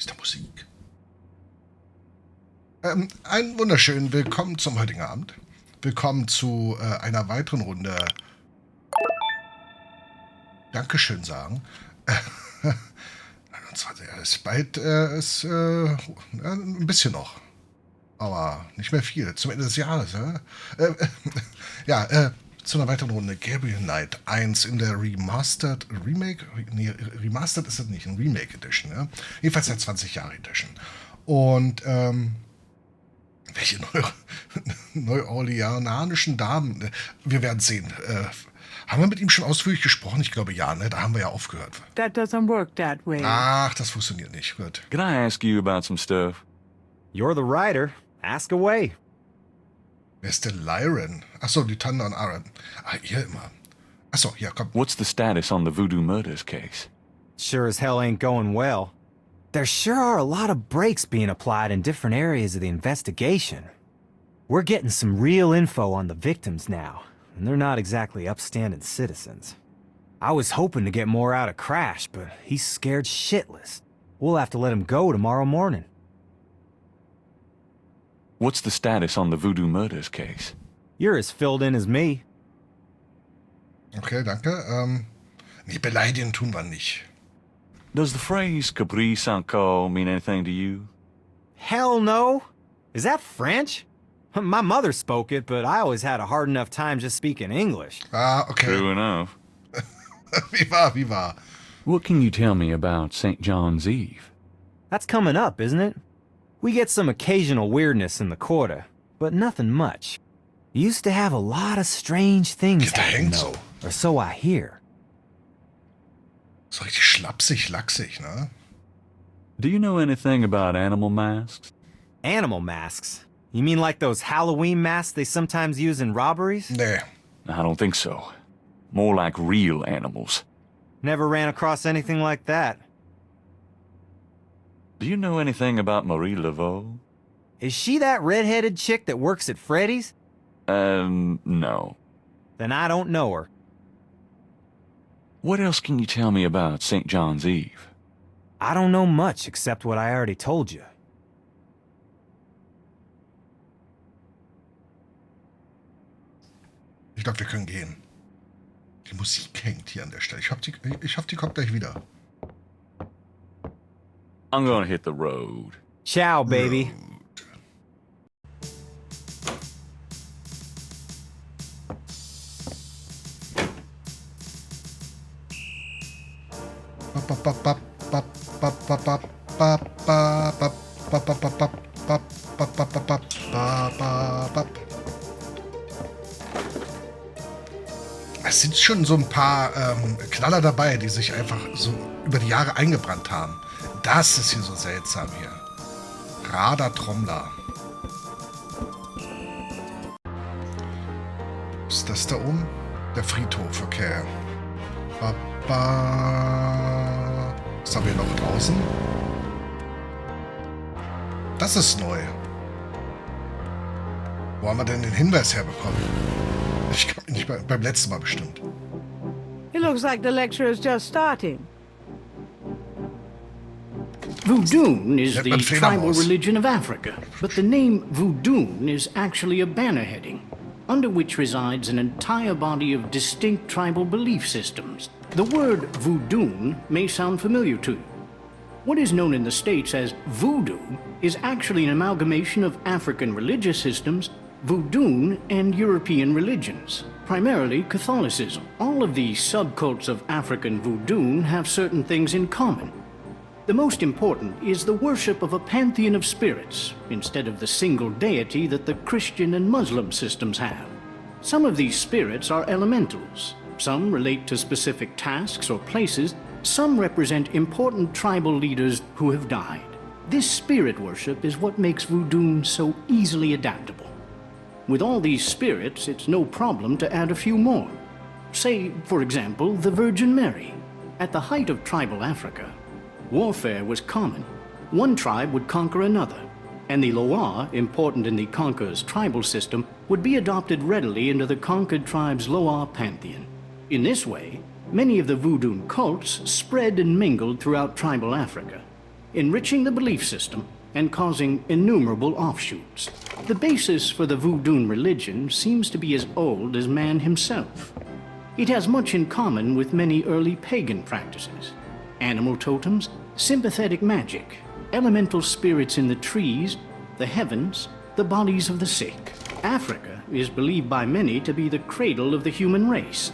Ist da Musik? Einen wunderschönen Willkommen zum heutigen Abend. Willkommen zu einer weiteren Runde. Dankeschön sagen. 21, ist bald, ein bisschen noch. Aber nicht mehr viel. Zum Ende des Jahres. Zu einer weiteren Runde. Gabriel Knight 1 in der Remastered ist das nicht, ein Remake Edition. Ja? Jedenfalls der 20-Jahre-Edition. Und, welche neuorleanischen Damen, wir werden sehen. Haben wir mit ihm schon ausführlich gesprochen? Ich glaube ja, ne? Da haben wir ja aufgehört. That doesn't work that way. Ach, das funktioniert nicht. Gut. Can I ask you about some stuff? You're the writer. Ask away. Wer ist denn Lyron? Achso, die Tante und Aaron. Ihr immer. Achso, ja, komm. What's the status on the Voodoo Murders case? Sure as hell ain't going well. There sure are a lot of brakes being applied in different areas of the investigation. We're getting some real info on the victims now, and they're not exactly upstanding citizens. I was hoping to get more out of Crash, but he's scared shitless. We'll have to let him go tomorrow morning. What's the status on the Voodoo Murders case? You're as filled in as me. Okay, danke. Nee, beleidigen tun wir nicht. Does the phrase caprice encore mean anything to you? Hell no! Is that French? My mother spoke it, but I always had a hard enough time just speaking English. Ah, okay. True enough. Wie war? What can you tell me about St. John's Eve? That's coming up, isn't it? We get some occasional weirdness in the quarter, but nothing much. Used to have a lot of strange things happen, though, or so I hear. So richtig schlapsig, laxig, ne? Do you know anything about animal masks? Animal masks? You mean like those Halloween masks they sometimes use in robberies? Nee. I don't think so. More like real animals. Never ran across anything like that. Do you know anything about Marie Laveau? Is she that red-headed chick that works at Freddy's? No. Then I don't know her. What else can you tell me about St. John's Eve? I don't know much except what I already told you. Ich glaube, wir können gehen. Die Musik hängt hier an der Stelle. Ich hoffe, die kommt gleich wieder. I'm gonna hit the road. Ciao, baby. Es sind schon so ein paar Knaller dabei, die sich einfach so über die Jahre eingebrannt haben. Das ist hier so seltsam hier. Radar-Trommler. Was ist das da oben? Der Friedhof, okay. Was haben wir noch draußen? Das ist neu. Wo haben wir denn den Hinweis herbekommen? Ich kann mich nicht beim letzten Mal bestimmt. It looks like the lecture is just starting. Voodoo is the tribal religion of Africa, but the name Voodoo is actually a banner heading, under which resides an entire body of distinct tribal belief systems. The word voodoo may sound familiar to you. What is known in the States as voodoo is actually an amalgamation of African religious systems, voodoo, and European religions, primarily Catholicism. All of these subcults of African voodoo have certain things in common. The most important is the worship of a pantheon of spirits, instead of the single deity that the Christian and Muslim systems have. Some of these spirits are elementals. Some relate to specific tasks or places. Some represent important tribal leaders who have died. This spirit worship is what makes voodoo so easily adaptable. With all these spirits, it's no problem to add a few more. Say, for example, the Virgin Mary. At the height of tribal Africa, warfare was common. One tribe would conquer another, and the Loa, important in the conqueror's tribal system, would be adopted readily into the conquered tribe's Loa pantheon. In this way, many of the voodoo cults spread and mingled throughout tribal Africa. enriching the belief system and causing innumerable offshoots. The basis for the Voodoo religion seems to be as old as man himself. It has much in common with many early pagan practices: animal totems, sympathetic magic, elemental spirits in the trees, the heavens, the bodies of the sick. Africa is believed by many to be the cradle of the human race.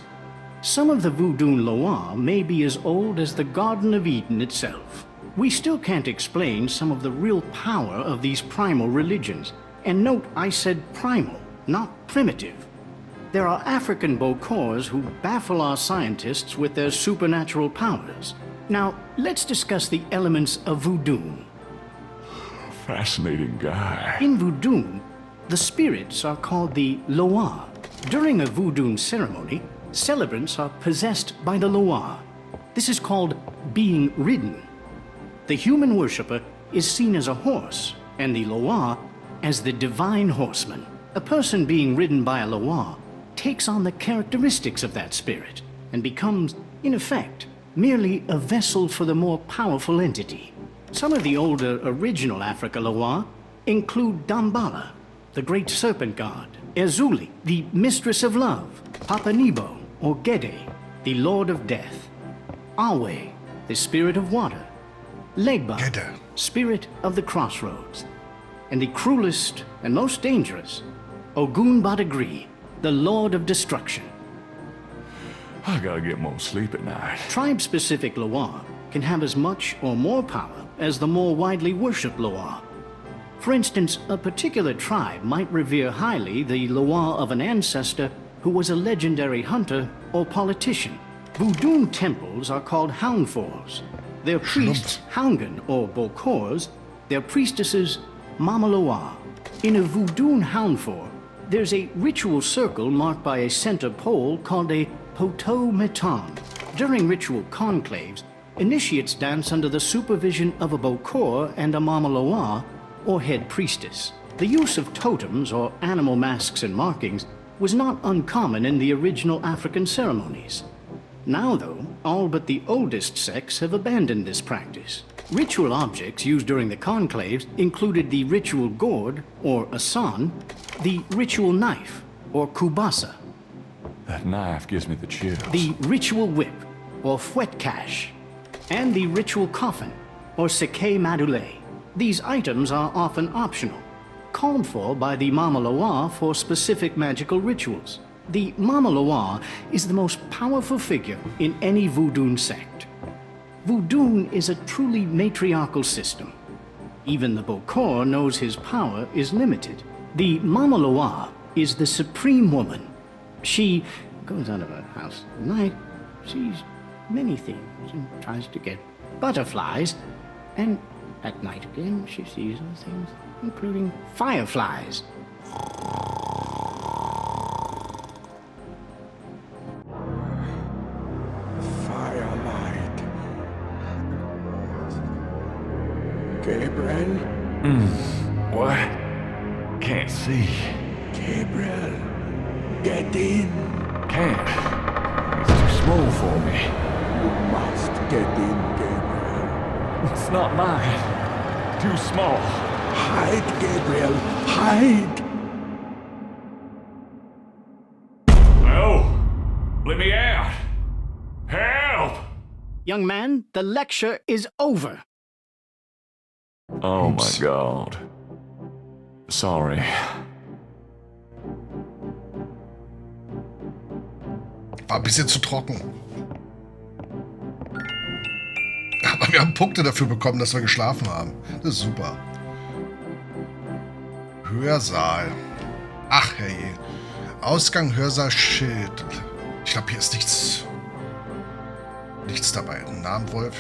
Some of the Voodoo Loa may be as old as the Garden of Eden itself. We still can't explain some of the real power of these primal religions. And note, I said primal, not primitive. There are African Bokors who baffle our scientists with their supernatural powers. Now, let's discuss the elements of Voodoo. Fascinating guy. In Voodoo, the spirits are called the Loa. During a Voodoo ceremony, celebrants are possessed by the Loa. This is called being ridden. The human worshipper is seen as a horse, and the Loa as the divine horseman. A person being ridden by a Loa takes on the characteristics of that spirit and becomes, in effect, merely a vessel for the more powerful entity. Some of the older original Africa Loa include Dambala, the great serpent god, Ezuli, the mistress of love, Papa Nebo, or Gede, the lord of death, Awe, the spirit of water, Legba, Gede, spirit of the crossroads, and the cruelest and most dangerous, Ogun Badagri, the lord of destruction. I gotta get more sleep at night. Tribe-specific Loa can have as much or more power as the more widely worshipped Loa. For instance, a particular tribe might revere highly the Loa of an ancestor who was a legendary hunter or politician. Voodoo temples are called Houndfors. Their priests, Houngan or Bokors, their priestesses, Mama Loa. In a Voodoo Houndfor, there's a ritual circle marked by a center pole called a Poto Meton. During ritual conclaves, initiates dance under the supervision of a Bokor and a Mama Loa, or head priestess. The use of totems or animal masks and markings was not uncommon in the original African ceremonies. Now, though, all but the oldest sects have abandoned this practice. Ritual objects used during the conclaves included the ritual gourd, or asan, the ritual knife, or kubasa, That knife gives me the chills. the ritual whip, or fouetcache, and the ritual coffin, or seke madule. These items are often optional, called for by the Mama Loa for specific magical rituals. The Mama Loa is the most powerful figure in any Voodoo sect. Voodoo is a truly matriarchal system. Even the Bokor knows his power is limited. The Mama Loa is the supreme woman. She goes out of her house at night, sees many things, and tries to get butterflies, and at night again she sees other things, including fireflies. Firelight. Gabriel? What? Can't see. Gabriel, get in. Can't. It's too small for me. You must get in, Gabriel. It's not mine. Too small. Hide, Gabriel, hide. No! Let me out! Help! Young man, the lecture is over. Oh Oops. my god. Sorry. War ein bisschen zu trocken. Aber wir haben Punkte dafür bekommen, dass wir geschlafen haben. Das ist super. Hörsaal. Ach, herrje. Ausgang, Hörsaal, Schild. Ich glaube, hier ist nichts dabei. Namenwolf.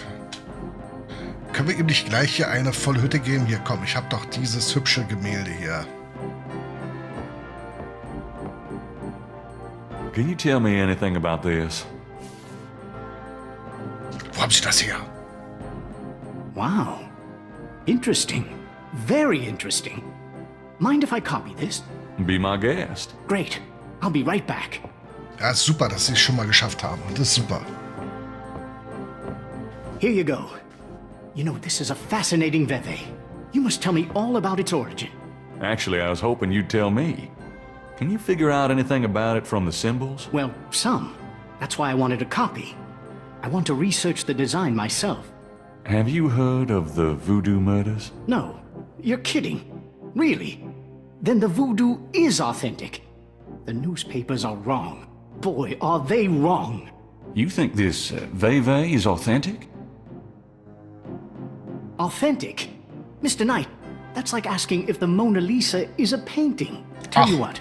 Können wir ihm nicht gleich hier eine volle Hütte geben? Hier, komm, ich habe doch dieses hübsche Gemälde hier. Can you tell me anything about this? Wo haben Sie das her? Wow. Interesting. Very interesting. Mind if I copy this? Be my guest. Great. I'll be right back. Ja, ist super, dass Sie es schon mal geschafft haben. Das ist super. Here you go. You know, this is a fascinating veve. You must tell me all about its origin. Actually, I was hoping you'd tell me. Can you figure out anything about it from the symbols? Well, some. That's why I wanted a copy. I want to research the design myself. Have you heard of the voodoo murders? No, you're kidding. Really? Then the voodoo is authentic. The newspapers are wrong. Boy, are they wrong. You think this veve is authentic? Authentic? Mr. Knight, that's like asking if the Mona Lisa is a painting. Tell you what,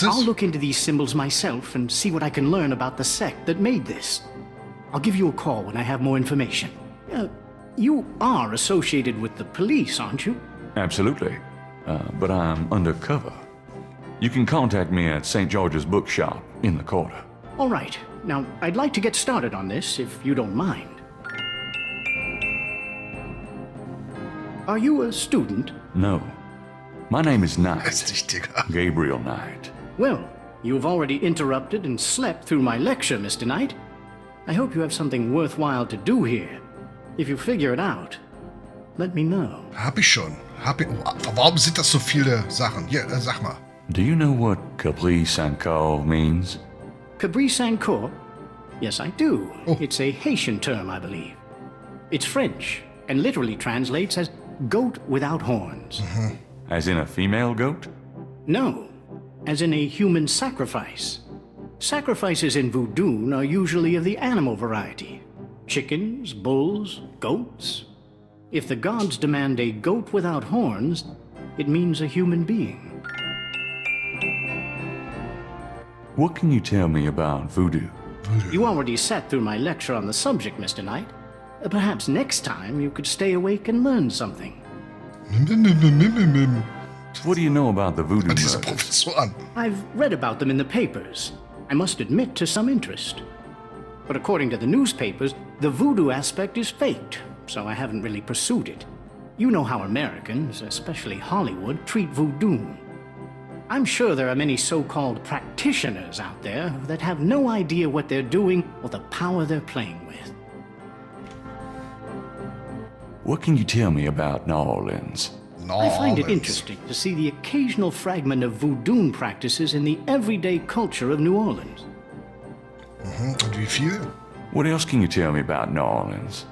I'll look into these symbols myself and see what I can learn about the sect that made this. I'll give you a call when I have more information. You are associated with the police, aren't you? Absolutely. But I'm undercover. You can contact me at St. George's Bookshop in the quarter. All right. Now, I'd like to get started on this, if you don't mind. Are you a student? No. My name is Knight. Weiß nicht, Digga. Gabriel Knight. Well, you've already interrupted and slept through my lecture, Mr. Knight. I hope you have something worthwhile to do here. If you figure it out, let me know. Hab ich schon. Warum sind das so viele Sachen? Hier, sag mal. Do you know what Caprice encore means? Caprice encore? Yes, I do. Oh. It's a Haitian term, I believe. It's French, and literally translates as goat without horns. As in a female goat? No, as in a human sacrifice. Sacrifices in voodoo are usually of the animal variety. Chickens, bulls, goats. If the gods demand a goat without horns, it means a human being. What can you tell me about voodoo? You already sat through my lecture on the subject, Mr. Knight. Perhaps next time you could stay awake and learn something. What do you know about the voodoo Diese murders? Professoren. I've read about them in the papers. I must admit to some interest. But according to the newspapers, the voodoo aspect is faked, so I haven't really pursued it. You know how Americans, especially Hollywood, treat voodoo. I'm sure there are many so-called practitioners out there that have no idea what they're doing or the power they're playing with. What can you tell me about New Orleans? I find it interesting to see the occasional fragment of voodoo practices in the everyday culture of New Orleans. Und wie viel? What else can you tell me about New Orleans?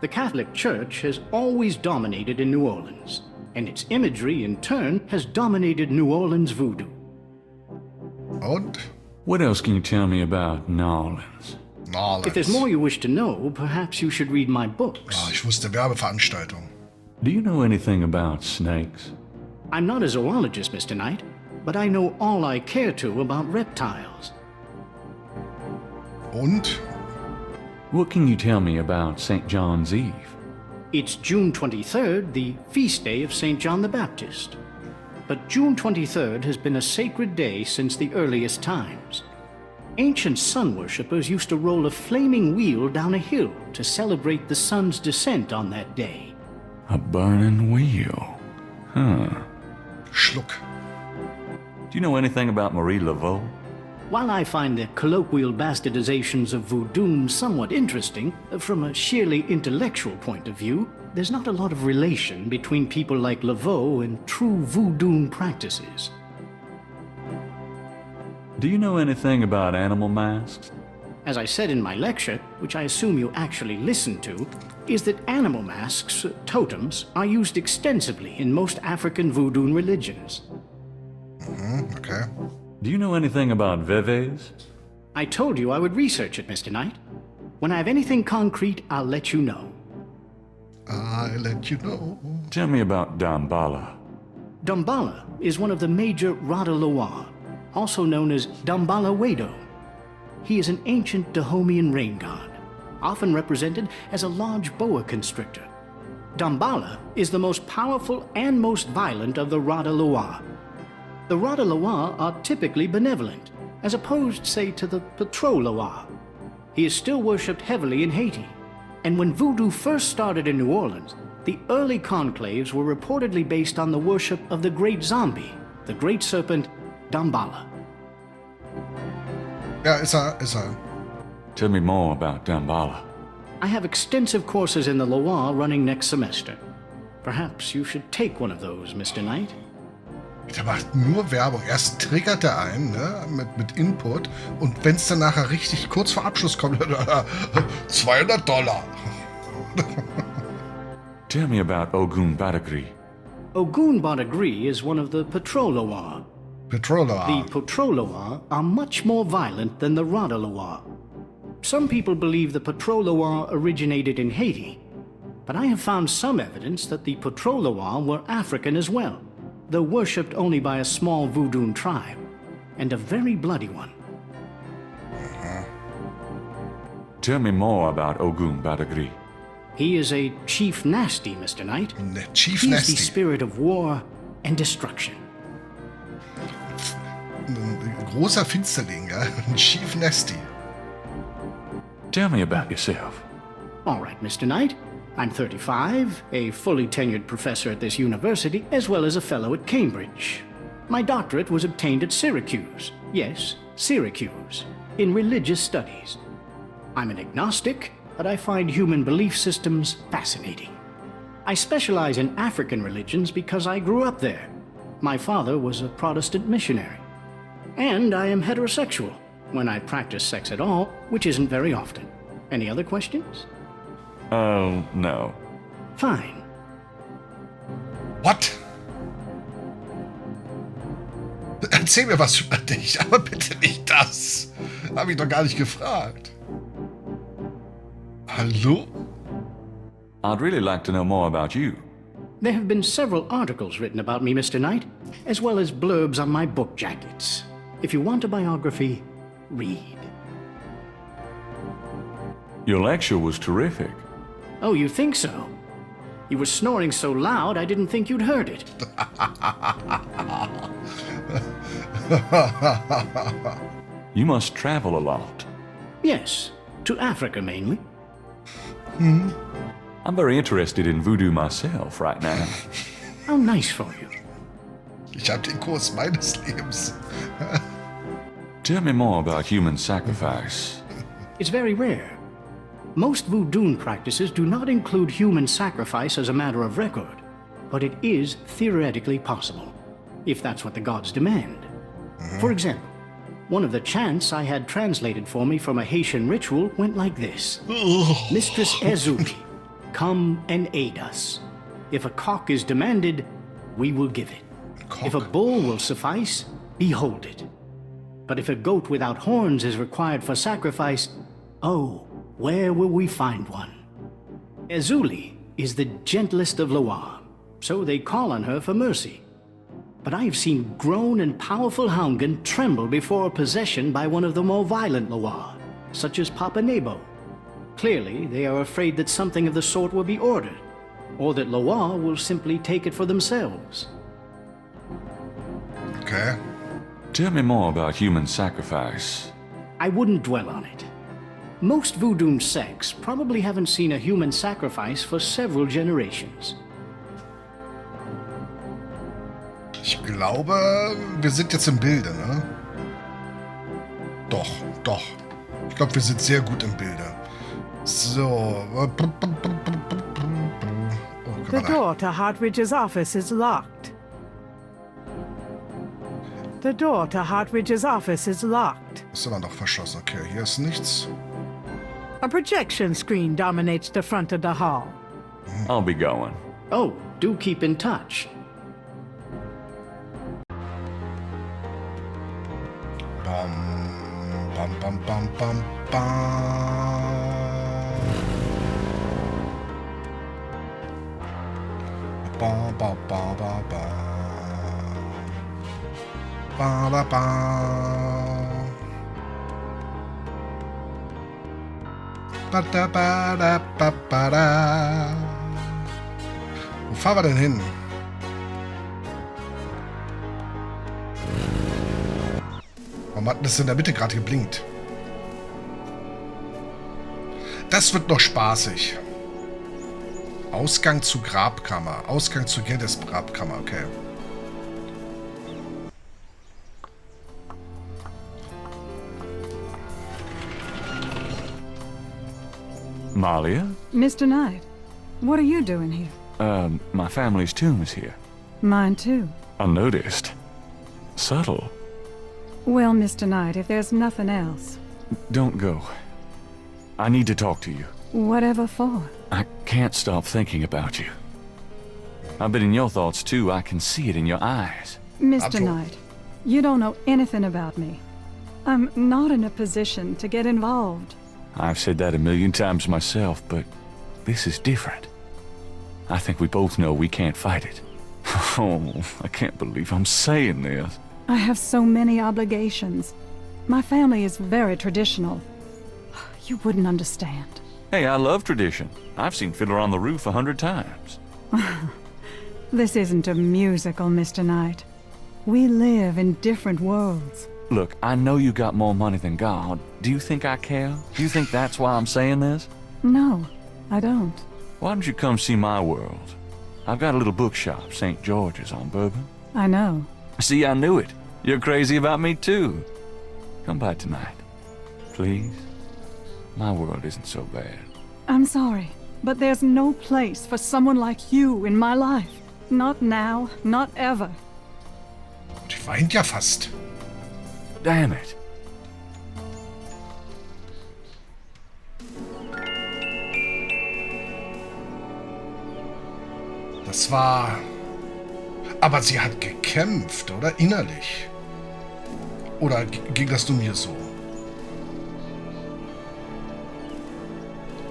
The Catholic Church has always dominated in New Orleans, and its imagery, in turn, has dominated New Orleans voodoo. Und? What else can you tell me about New Orleans? If there's more you wish to know, perhaps you should read my books. Ich wusste Werbeveranstaltung. Do you know anything about snakes? I'm not a zoologist, Mr. Knight, but I know all I care to about reptiles. Und? What can you tell me about St. John's Eve? It's June 23rd, the feast day of St. John the Baptist. But June 23rd has been a sacred day since the earliest times. Ancient sun worshippers used to roll a flaming wheel down a hill to celebrate the sun's descent on that day. A burning wheel. Huh. Schluck. Do you know anything about Marie Laveau? While I find the colloquial bastardizations of voodoo somewhat interesting, from a sheerly intellectual point of view, there's not a lot of relation between people like Laveau and true voodoo practices. Do you know anything about animal masks? As I said in my lecture, which I assume you actually listened to, is that animal masks, totems, are used extensively in most African voodoo religions. Okay. Do you know anything about veves? I told you I would research it, Mr. Knight. When I have anything concrete, I'll let you know. I'll let you know. Tell me about Damballa. Damballa is one of the major Rada Loa, also known as Damballa Wado. He is an ancient Dahomean rain god, often represented as a large boa constrictor. Damballa is the most powerful and most violent of the Rada Loa. The Rada Loa are typically benevolent, as opposed, say, to the Patro Loa. He is still worshipped heavily in Haiti, and when voodoo first started in New Orleans, the early conclaves were reportedly based on the worship of the great zombie, the great serpent Damballa. Ja, ist er. Tell me more about Damballa. I have extensive courses in the Loire running next semester. Perhaps you should take one of those, Mr. Knight. Der macht nur Werbung. Erst triggert er einen, ne, mit Input, und wenn es dann nachher richtig kurz vor Abschluss kommt, $200. Tell me about Ogun Badagri. Ogun Badagri is one of the Petroloir. The Petroloir are much more violent than the Radaloir. Some people believe the Petroloir originated in Haiti, but I have found some evidence that the Petroloir were African as well, though worshipped only by a small voodoo tribe, and a very bloody one. Tell me more about Ogun Badagri. He is a Chief Nasty, Mr. Knight. Chief He Nasty. is the spirit of war and destruction. Ein großer Finsterling, ja? Chief Nasty. Tell me about yourself. All right, Mr. Knight. I'm 35, a fully tenured professor at this university, as well as a fellow at Cambridge. My doctorate was obtained at Syracuse. Yes, Syracuse, in religious studies. I'm an agnostic, but I find human belief systems fascinating. I specialize in African religions because I grew up there. My father was a Protestant missionary. And I am heterosexual, when I practice sex at all, which isn't very often. Any other questions? Oh, no. Fine. What? Erzähl mir was über dich, aber bitte nicht das. Hab ich doch gar nicht gefragt. Hallo? I'd really like to know more about you. There have been several articles written about me, Mr. Knight, as well as blurbs on my book jackets. If you want a biography, read. Your lecture was terrific. Oh, you think so? You were snoring so loud I didn't think you'd heard it. You must travel a lot. Yes, to Africa mainly. I'm very interested in voodoo myself right now. How nice for you. Ich hab den Kurs meines Lebens. Tell me more about human sacrifice. It's very rare. Most voodoo practices do not include human sacrifice as a matter of record, but it is theoretically possible, if that's what the gods demand. For example, one of the chants I had translated for me from a Haitian ritual went like this. Mistress Ezuli, come and aid us. If a cock is demanded, we will give it. If a bull will suffice, behold it. But if a goat without horns is required for sacrifice, oh, where will we find one? Ezuli is the gentlest of Loire, so they call on her for mercy. But I have seen grown and powerful Houngan tremble before possession by one of the more violent Loire, such as Papa Nebo. Clearly, they are afraid that something of the sort will be ordered, or that Loire will simply take it for themselves. Okay. Tell me more about human sacrifice. I wouldn't dwell on it. Most voodoo sects probably haven't seen a human sacrifice for several generations. Ich glaube, wir sind jetzt im Bilde, ne? Doch, doch. Ich glaube, wir sind sehr gut im Bilde. So. The door to Hartridge's office is locked. The door to Hartridge's office is locked. Ist immer noch verschlossen. Okay, hier ist nichts. A projection screen dominates the front of the hall. I'll be going. Oh, do keep in touch. Bam, bam, bam, bam, bam, bam. Ba, ba, ba, ba, ba. Ba, ba, ba. Ba, da, ba, da, ba, ba, da. Wo fahren wir denn hin? Warum hat das in der Mitte gerade geblinkt? Das wird noch spaßig. Ausgang zu Grabkammer. Ausgang zu Geddes Grabkammer, okay. Malia? Mr. Knight, what are you doing here? My family's tomb is here. Mine too. Unnoticed. Subtle. Well, Mr. Knight, if there's nothing else. Don't go. I need to talk to you. Whatever for? I can't stop thinking about you. I've been in your thoughts too. I can see it in your eyes. Mr. Knight, you don't know anything about me. I'm not in a position to get involved. I've said that a million times myself, but this is different. I think we both know we can't fight it. Oh, I can't believe I'm saying this. I have so many obligations. My family is very traditional. You wouldn't understand. Hey, I love tradition. I've seen Fiddler on the Roof 100 times. This isn't a musical, Mr. Knight. We live in different worlds. Look, I know you got more money than God. Do you think I care? Do you think that's why I'm saying this? No, I don't. Why don't you come see my world? I've got a little bookshop, St. George's on Bourbon. I know. See, I knew it. You're crazy about me too. Come by tonight. Please? My world isn't so bad. I'm sorry, but there's no place for someone like you in my life. Not now, not ever. Die weint ja fast. Damn it. Das war... Aber sie hat gekämpft, oder? Innerlich. Oder ging das nur mir so?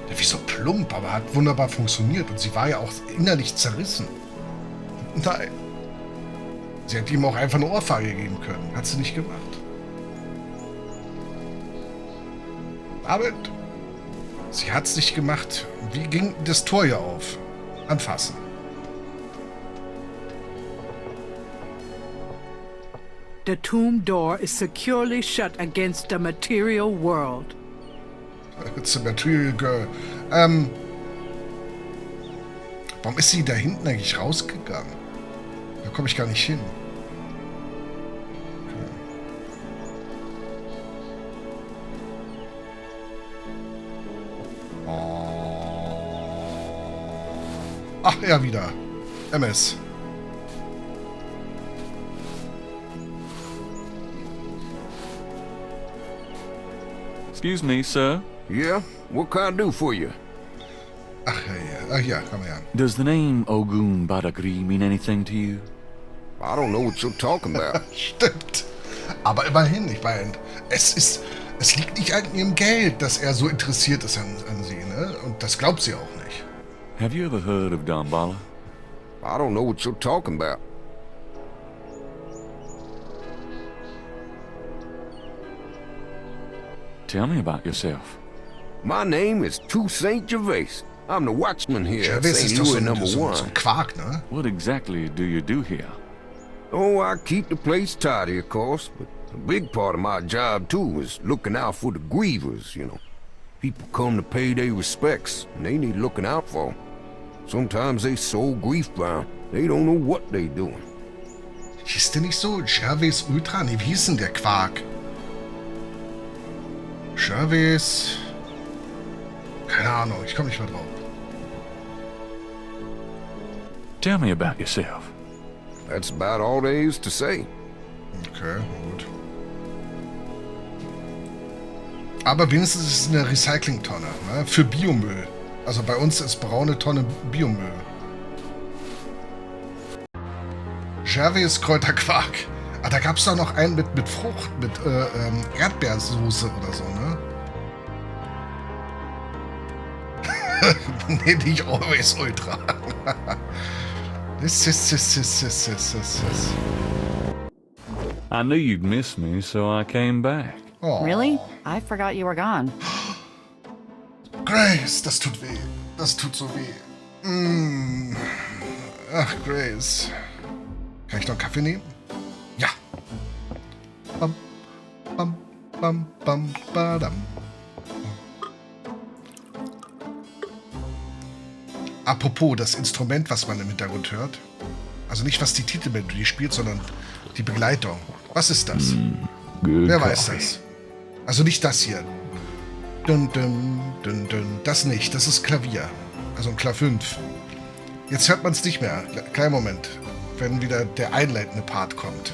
Ja, wie so plump, aber hat wunderbar funktioniert. Und sie war ja auch innerlich zerrissen. Nein. Sie hätte ihm auch einfach eine Ohrfeige geben können. Hat sie nicht gemacht. Aber sie hat es nicht gemacht. Wie ging das Tor hier auf? Anfassen. The tomb door is securely shut against the material world. It's a material girl. Warum ist sie da hinten eigentlich rausgegangen? Da komme ich gar nicht hin. Okay. Ach, ja, wieder. MS. Excuse me, sir. Yeah? What can I do for you? Ach, ja, ja. Ach, ja, komm her. Does the name Ogun Badagri mean anything to you? I don't know what you're talking about. Stimmt. Aber immerhin, ich meine, es liegt nicht an ihrem Geld, dass er so interessiert ist an sie, ne? Und das glaubt sie auch nicht. Have you ever heard of Damballa? I don't know what you're talking about. Tell me about yourself. My name is Toussaint Gervais. I'm the watchman here at Gervais St. ist doch so Louis ein #1. Quark, ne? What exactly do you do here? Oh, I keep the place tidy, of course, but a big part of my job, too, is looking out for the grievers, you know. People come to pay their respects, and they need looking out for. Sometimes they so grief-bound, they don't know what they doing. Hieß der nicht so? Gervais Ultra? Nee, wie hieß denn der Quark? Gervais... Keine Ahnung, ich komme nicht mehr drauf. Tell me about yourself. That's about all there is to say. Okay, gut. Aber wenigstens ist es eine Recyclingtonne, ne? Für Biomüll. Also bei uns ist braune Tonne Biomüll. Gervais Kräuterquark. Ah, da gab es doch noch einen mit Frucht, mit Erdbeersoße oder so, ne? Nee, nicht Always Ultra. This. I knew you'd miss me, so I came back. Oh. Really? I forgot you were gone. Grace, das tut weh. Das tut so weh. Ach, Grace. Kann ich noch einen Kaffee nehmen? Ja. Bam, bam, bam, bam, badam. Apropos, das Instrument, was man im Hintergrund hört. Also nicht, was die Titelmelodie spielt, sondern die Begleitung. Was ist das? Wer weiß das? Also nicht das hier. Dun, dun, dun, dun. Das nicht, das ist Klavier. Also ein Klavier 5. Jetzt hört man es nicht mehr. Kleinen Moment. Wenn wieder der einleitende Part kommt.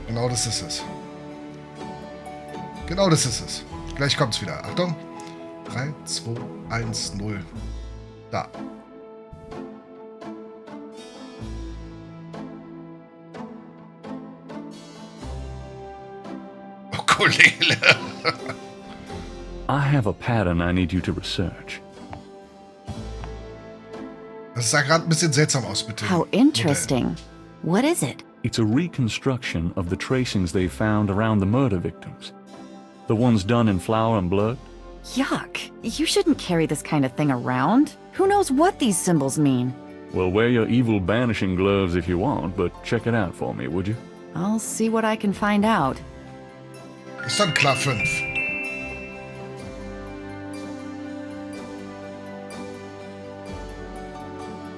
Genau das ist es. Genau das ist es. Gleich kommt es wieder. Achtung. 3, 2, 1, 0. Da. Ukulele. I have a pattern I need you to research. Das sah gerade ein bisschen seltsam aus, bitte. How interesting. What is it? It's a reconstruction of the tracings they found around the murder victims. The ones done in flour and blood. Yuck. You shouldn't carry this kind of thing around. Who knows what these symbols mean? Well, wear your evil banishing gloves if you want, but check it out for me, would you? I'll see what I can find out. Ist dann klar 5.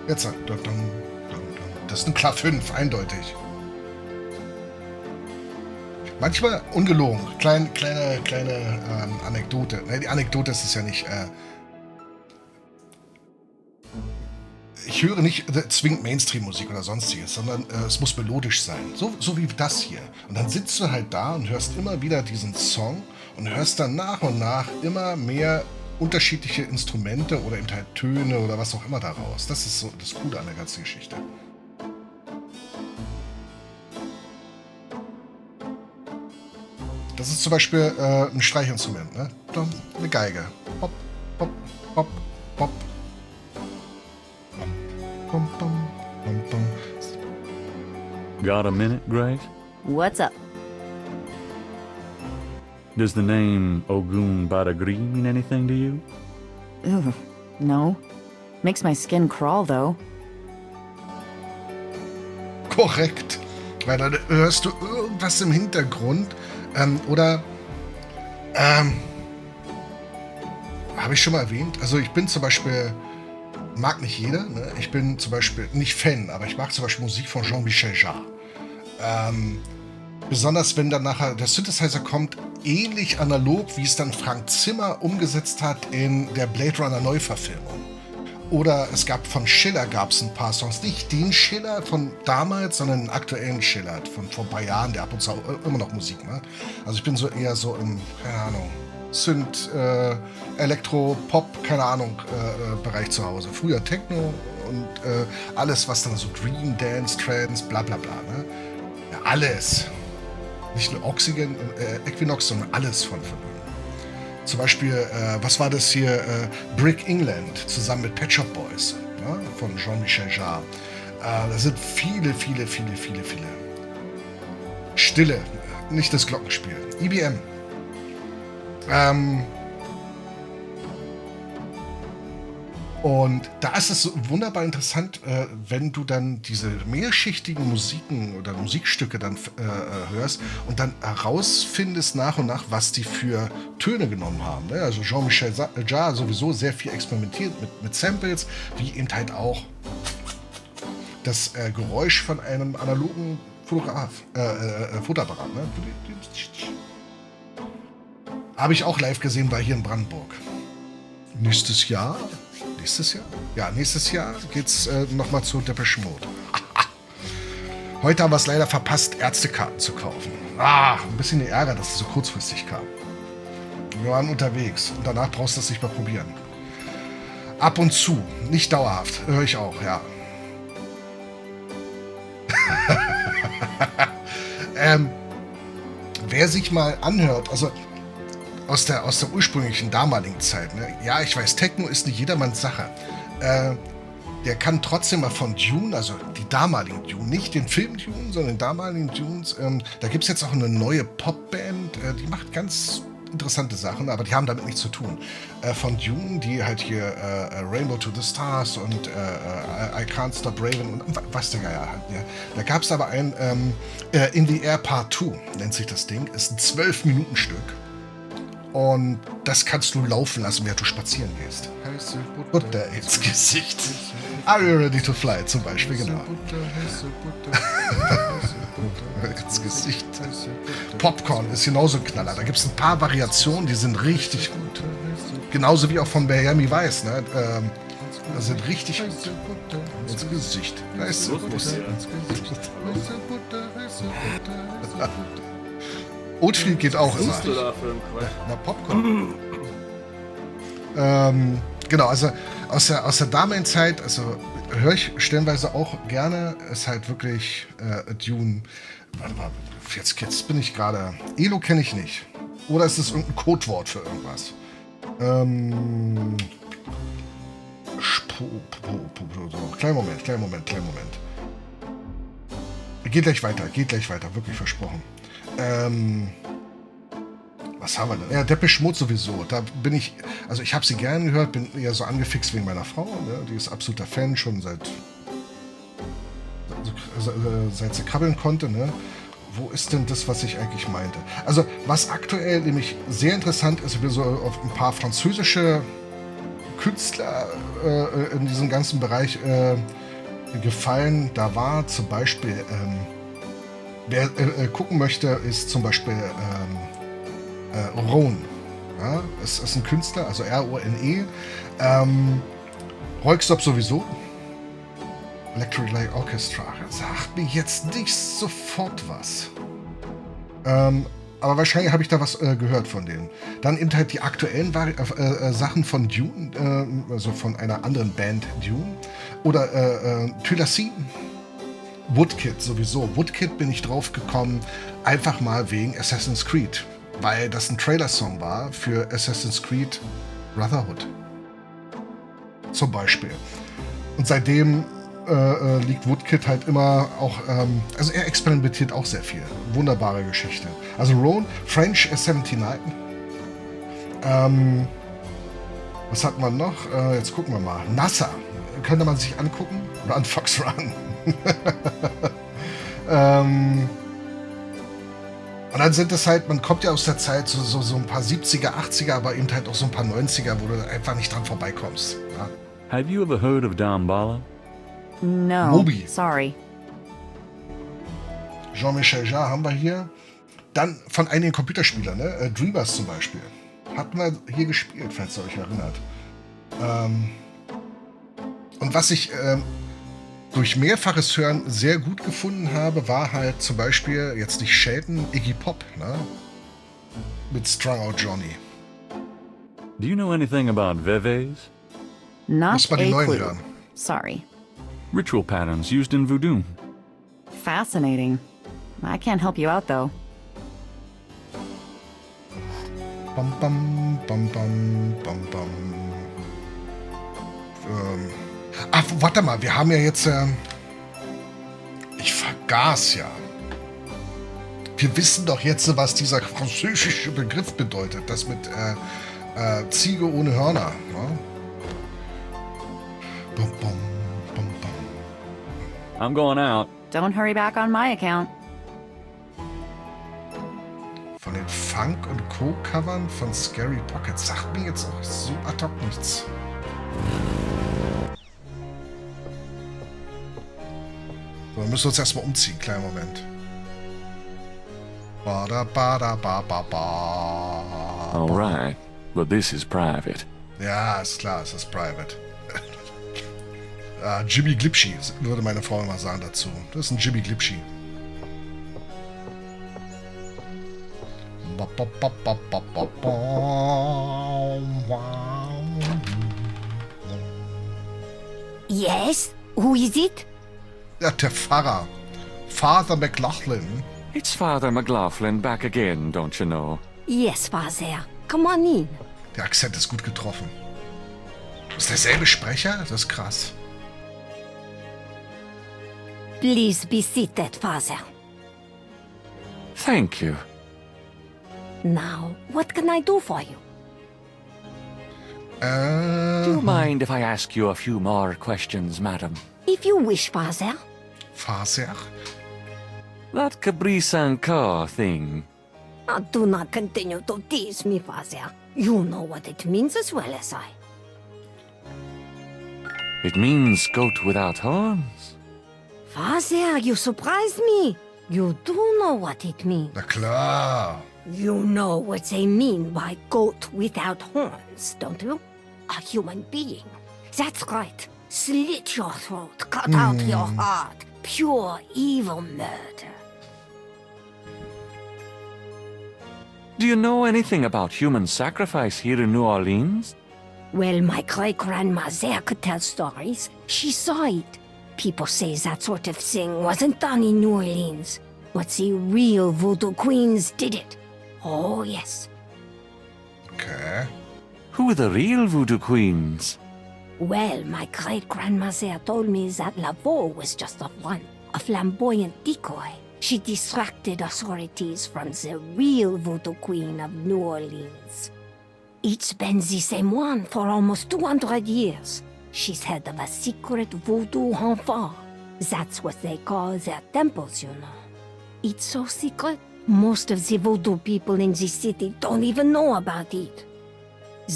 Jetzt. Das ist ein klar 5, eindeutig. Manchmal ungelogen. Kleine Anekdote. Ne, die Anekdote ist es ja nicht. Ich höre nicht zwingend Mainstream-Musik oder sonstiges, sondern es muss melodisch sein. So wie das hier. Und dann sitzt du halt da und hörst immer wieder diesen Song und hörst dann nach und nach immer mehr unterschiedliche Instrumente oder eben halt Töne oder was auch immer daraus. Das ist so das Coole an der ganzen Geschichte. Das ist zum Beispiel ein Streichinstrument, ne? Eine Geige. Pop, pop, pop, pop. Bum, bum, bum, bum. Got a minute, Grace? What's up? Does the name Ogun Badagri mean anything to you? Ugh, no. Makes my skin crawl, though. Korrekt. Weil dann hörst du irgendwas im Hintergrund. Oder habe ich schon mal erwähnt? Also ich bin zum Beispiel, mag nicht jeder, ne? Ich bin zum Beispiel nicht Fan, aber ich mag zum Beispiel Musik von Jean-Michel Jarre. Besonders wenn dann nachher der Synthesizer kommt, ähnlich analog, wie es dann Frank Zimmer umgesetzt hat in der Blade Runner Neuverfilmung. Oder es gab von Schiller ein paar Songs, nicht den Schiller von damals, sondern den aktuellen Schiller von vor ein paar Jahren, der ab und zu immer noch Musik macht. Also ich bin so eher so im, keine Ahnung, Synth, Elektro, Pop, keine Ahnung, Bereich zu Hause. Früher Techno und alles, was dann so Dream, Dance, Trance, bla bla bla. Ne? Ja, alles. Nicht nur Oxygen, Equinox, sondern alles von zum Beispiel, was war das hier? Brick England zusammen mit Pet Shop Boys, ne? Von Jean-Michel Jarre. Da sind viele. Stille, nicht das Glockenspiel. IBM. Und da ist es so wunderbar interessant, wenn du dann diese mehrschichtigen Musiken oder Musikstücke dann hörst und dann herausfindest nach und nach, was die für Töne genommen haben. Ne? Also Jean-Michel Jarre sowieso sehr viel experimentiert mit Samples, wie eben halt auch das Geräusch von einem analogen Fotoapparat. Ne? Habe ich auch live gesehen, war hier in Brandenburg. Nächstes Jahr? Ja, nächstes Jahr geht's nochmal zu Depeche Mode. Heute haben wir es leider verpasst, Ärztekarten zu kaufen. Ein bisschen Ärger, dass es so kurzfristig kam. Wir waren unterwegs und danach brauchst du es nicht mehr probieren. Ab und zu, nicht dauerhaft, höre ich auch, ja. Wer sich mal anhört, also aus der ursprünglichen damaligen Zeit. Ne? Ja, ich weiß, Techno ist nicht jedermanns Sache. Der kann trotzdem mal von Dune, also die damaligen Dune, nicht den Film Dune, sondern den damaligen Dunes. Da gibt es jetzt auch eine neue Popband, die macht ganz interessante Sachen, aber die haben damit nichts zu tun. Von Dune, die halt hier Rainbow to the Stars und I Can't Stop Raving und was der Geier halt. Ja. Da gab es aber ein In the Air Part 2, nennt sich das Ding, ist ein 12-Minuten-Stück. Und das kannst du laufen lassen, während du spazieren gehst. Heiße Butter ins Gesicht. Are you ready to fly? Zum Beispiel, genau. Ins Gesicht. Popcorn ist genauso ein Knaller. Da gibt es ein paar Variationen, die sind richtig gut. Genauso wie auch von Miami Vice, ne? Das sind richtig gut. Ins Gesicht. Heiße Butter. Oatfield geht auch immer. Na, Popcorn. Genau, also aus der Damenzeit, also höre ich stellenweise auch gerne, ist halt wirklich Dune. Warte mal, jetzt bin ich gerade. Elo kenne ich nicht. Oder ist es irgendein Codewort für irgendwas? Kleinen Moment. Geht gleich weiter, wirklich versprochen. Was haben wir denn? Ja, Depeche Mode sowieso. Da bin ich, also ich habe sie gerne gehört, bin eher so angefixt wegen meiner Frau. Ne? Die ist absoluter Fan, schon seit sie krabbeln konnte. Ne? Wo ist denn das, was ich eigentlich meinte? Also, was aktuell nämlich sehr interessant ist, wir so auf ein paar französische Künstler in diesem ganzen Bereich gefallen. Da war zum Beispiel, wer gucken möchte, ist zum Beispiel Rone. Ja, es ist ein Künstler, also R-O-N-E. Roykstop sowieso. Electric Light Orchestra. Sagt mir jetzt nicht sofort was. Aber wahrscheinlich habe ich da was gehört von denen. Dann eben halt die aktuellen Sachen von Dune, also von einer anderen Band Dune. Oder Thylacine. Woodkid sowieso. Woodkid bin ich drauf gekommen, einfach mal wegen Assassin's Creed. Weil das ein Trailer-Song war für Assassin's Creed Brotherhood. Zum Beispiel. Und seitdem liegt Woodkid halt immer auch, also er experimentiert auch sehr viel. Wunderbare Geschichte. Also Roan, French 79. Was hat man noch? Jetzt gucken wir mal. NASA. Könnte man sich angucken. Run, Fox, Run. Und dann sind es halt, man kommt ja aus der Zeit so ein paar 70er, 80er, aber eben halt auch so ein paar 90er, wo du einfach nicht dran vorbeikommst. Ja? Have you ever heard of Damballa? No, Moby. Sorry. Jean-Michel Jarre haben wir hier. Dann von einigen Computerspielern, ne? Dreamers zum Beispiel. Hatten wir hier gespielt, falls ihr euch erinnert. Und was ich durch mehrfaches Hören sehr gut gefunden habe, war halt zum Beispiel, jetzt nicht Shelton, Iggy Pop, ne? Mit Strung Out Johnny. Do you know anything about Veves? Not Muss man die a neuen clue. hören. Sorry. Ritual patterns used in voodoo. Fascinating. I can't help you out, though. Bam, bam, bam, bam, bam, bam. Ach, warte mal, wir haben ja jetzt... ich vergaß ja. Wir wissen doch jetzt, was dieser französische Begriff bedeutet. Das mit Ziege ohne Hörner. Ne? Bum, bum, bum, bum. I'm going out. Don't hurry back on my account. Von den Funk- und Co-Covern von Scary Pocket sagt mir jetzt auch so ad hoc nichts. So, wir müssen uns erstmal umziehen. Kleinen Moment. Bada, bada, ba, ba, ba. All right, but this is private. Ja, ist klar, es ist private. Jimmy Glipschi, würde meine Frau immer sagen dazu. Das ist ein Jimmy Glipschi. Yes? Who is it? Ja, der Pfarrer. Father McLaughlin. It's Father McLaughlin back again, don't you know? Yes, Father. Come on in. Der Akzent ist gut getroffen. Ist derselbe Sprecher? Das ist krass. Please be seated, Father. Thank you. Now, what can I do for you? Do you mind if I ask you a few more questions, madam? If you wish, Father. Father? That Caprice & Co. thing. Do not continue to tease me, Father. You know what it means as well as I. It means goat without horns. Father, you surprised me. You do know what it means. Na klar. You know what they mean by goat without horns, don't you? A human being. That's right. Slit your throat, cut out your heart. Pure evil murder. Do you know anything about human sacrifice here in New Orleans? Well, my great-grandma there could tell stories. She saw it. People say that sort of thing wasn't done in New Orleans, but the real voodoo queens did it. Oh, yes. Okay. Who are the real voodoo queens? Well, my great-grandma there told me that Laveau was just a front, a flamboyant decoy. She distracted authorities from the real voodoo queen of New Orleans. It's been the same one for almost 200 years. She's head of a secret voodoo enfant. That's what they call their temples, you know. It's so secret, most of the voodoo people in the city don't even know about it.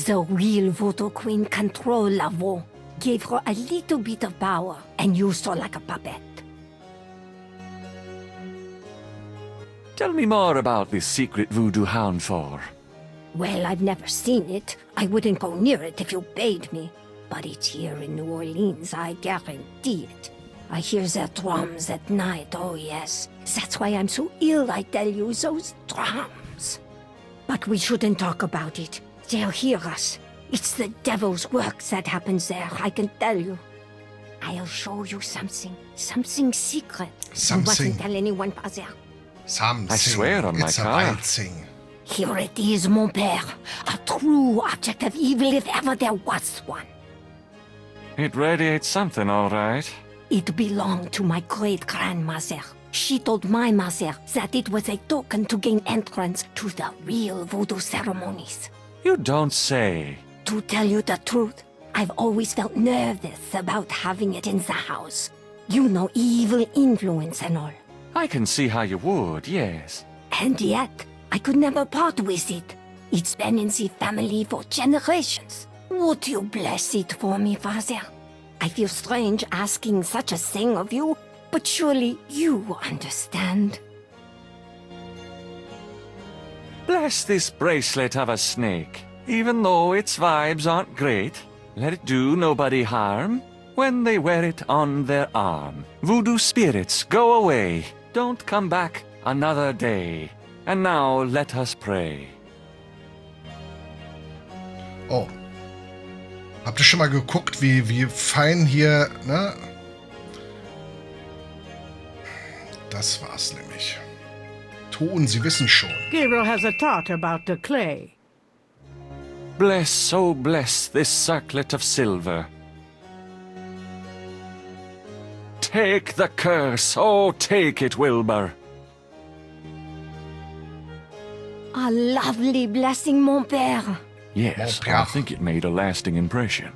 The real voodoo queen controlled Laveau, gave her a little bit of power, and used her like a puppet. Tell me more about this secret voodoo hound for. Well, I've never seen it. I wouldn't go near it if you paid me. But it's here in New Orleans, I guarantee it. I hear their drums at night, oh yes. That's why I'm so ill, I tell you, those drums. But we shouldn't talk about it. They'll hear us. It's the devil's work that happens there, I can tell you. I'll show you something. Something secret. Something. You mustn't tell anyone, Father. Something. I swear on my It's a car. wild thing. Here it is, mon père. A true object of evil if ever there was one. It radiates something, all right. It belonged to my great-grandmother. She told my mother that it was a token to gain entrance to the real voodoo ceremonies. You don't say. To tell you the truth, I've always felt nervous about having it in the house. You know, evil influence and all. I can see how you would, yes. And yet, I could never part with it. It's been in the family for generations. Would you bless it for me, Father? I feel strange asking such a thing of you, but surely you understand. Bless this bracelet of a snake. Even though its vibes aren't great, let it do nobody harm when they wear it on their arm. Voodoo spirits, go away. Don't come back another day. And now let us pray. Oh. Habt ihr schon mal geguckt, wie fein hier, ne? Das war's nämlich. Ton, Sie wissen schon. Gabriel has a thought about the clay. Bless, oh bless this circlet of silver. Take the curse, oh take it, Wilbur. A lovely blessing, mon père. Yes, I think it made a lasting impression.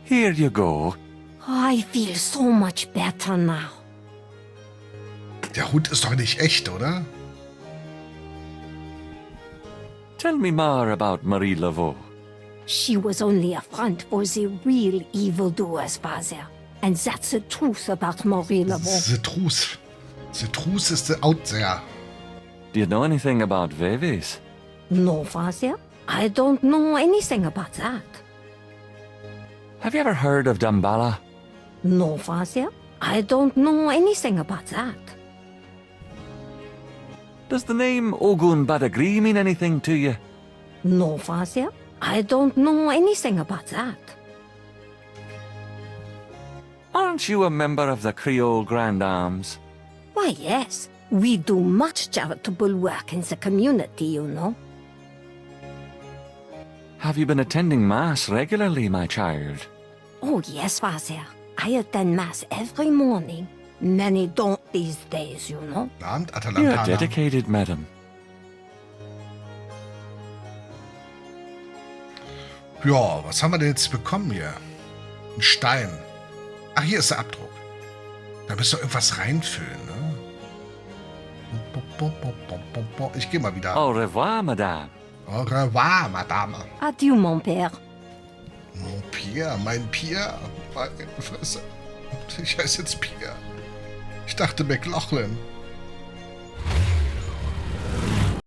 Here you go. I feel so much better now. Der Hund ist doch nicht echt, oder? Tell me more about Marie Laveau. She was only a front for the real evildoers, Father. And that's the truth about Marie Laveau. The truth. The truth is out there. Do you know anything about Vevis? No, Father. I don't know anything about that. Have you ever heard of Damballa? No, Father. I don't know anything about that. Does the name Ogun Badagri mean anything to you? No, Father. I don't know anything about that. Aren't you a member of the Creole Grand Arms? Why, yes. We do much charitable work in the community, you know. Have you been attending Mass regularly, my child? Oh, yes, Father. I attend Mass every morning. Many don't these days, you know. Abend, You're Atalantana. dedicated, madam. Ja, was haben wir denn jetzt bekommen hier? Ein Stein. Ach, hier ist der Abdruck. Da müsst ihr irgendwas reinfüllen, ne? Ich gehe mal wieder. Au revoir, Madame. Au revoir, Madame. Adieu, mon père. Mon Pierre, mein Pierre. Meine Fresse. Ich heiße jetzt Pierre. Ich dachte McLaughlin.